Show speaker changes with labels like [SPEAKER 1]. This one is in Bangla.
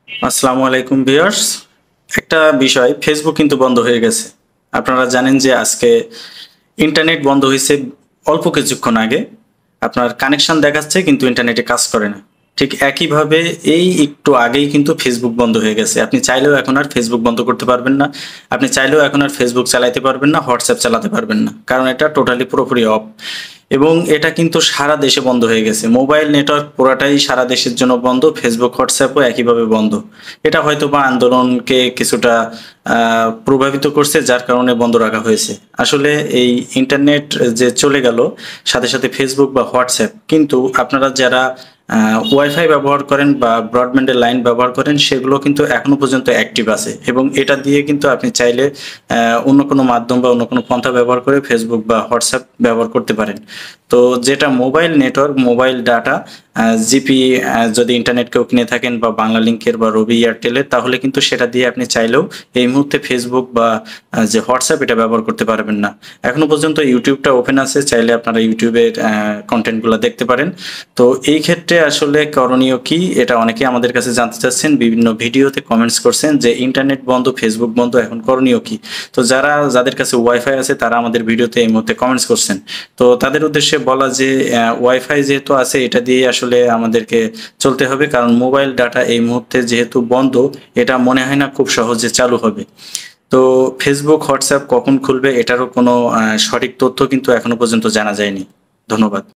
[SPEAKER 1] আসসালামু আলাইকুম ভিউয়ার্স। একটা বিষয়, ফেসবুক কিন্তু বন্ধ হয়ে গেছে। আপনারা জানেন যে আজকে ইন্টারনেট বন্ধ হইছে অল্প কিছুক্ষণ আগে। আপনার কানেকশন দেখাচ্ছে কিন্তু ইন্টারনেটে কাজ করে না। ঠিক একইভাবে এই একটু আগেই কিন্তু ফেসবুক বন্ধ হয়ে গেছে। আপনি চাইলেও এখন আর ফেসবুক বন্ধ করতে পারবেন না। আপনি চাইলেও এখন আর ফেসবুক চালাইতে পারবেন না, হোয়াটসঅ্যাপ চালাতে পারবেন না। কারণ এটা টোটালি পুরোপুরি অফ। এবং এটা কিন্তু সারা দেশে বন্ধ হয়ে গেছে। মোবাইল নেটওয়ার্ক পুরাটাই সারা দেশের জন্য বন্ধ। ফেসবুক, হোয়াটসঅ্যাপও একইভাবে বন্ধ। এটা হয়তোবা আন্দোলনকে কিছুটা প্রভাবিত করছে, যার কারণে বন্ধ রাখা হয়েছে। আসলে এই ইন্টারনেট যে চলে গেল, সাথে সাথে ফেসবুক বা হোয়াটসঅ্যাপ, কিন্তু আপনারা যারা ওয়াইফাই ব্যবহার করেন বা ব্রডব্যান্ডের লাইন ব্যবহার করেন, সেগুলো কিন্তু এখনো পর্যন্ত অ্যাক্টিভ আছে। এবং এটা দিয়ে কিন্তু আপনি চাইলে অন্য কোনো মাধ্যম বা অন্য কোনো পন্থা ব্যবহার করে ফেসবুক বা হোয়াটসঅ্যাপ ব্যবহার করতে পারেন। তো যেটা mobile network, mobile data, GP, যদি ইন্টারনেট কেউ কিনে থাকেন বা বাংলা লিংকের বা রবি এয়ারটেলের, তাহলে কিন্তু সেটা দিয়ে আপনি চাইলেও এই মুহূর্তে ফেসবুক বা যে হোয়াটসঅ্যাপ, এটা ব্যবহার করতে পারবেন না। এখনো পর্যন্ত ইউটিউবটা ওপেন আছে, চাইলে আপনারা ইউটিউবের কন্টেন্টগুলো দেখতে পারেন। তো এই ক্ষেত্রে আসলে করণীয় কি, এটা অনেকে আমাদের কাছে জানতে চাচ্ছেন, বিভিন্ন ভিডিওতে কমেন্টস করছেন যে ইন্টারনেট বন্ধ, ফেসবুক বন্ধ, এখন করণীয় কি। তো যাদের কাছে ওয়াইফাই আছে তারা আমাদের ভিডিওতে এই মুহূর্তে কমেন্টস করছেন। তো তাদের উদ্দেশ্যে বলা যে ওয়াইফাই যেহেতু আছে, এটা দিয়ে আসলে আমাদেরকে চলতে হবে, কারণ মোবাইল ডাটা এই মুহূর্তে যেহেতু বন্ধ, এটা মনে হয় না খুব সহজে চালু হবে। তো ফেসবুক, হোয়াটসঅ্যাপ কখন খুলবে এটারও কোনো সঠিক তথ্য কিন্তু এখনো পর্যন্ত জানা যায়নি। ধন্যবাদ।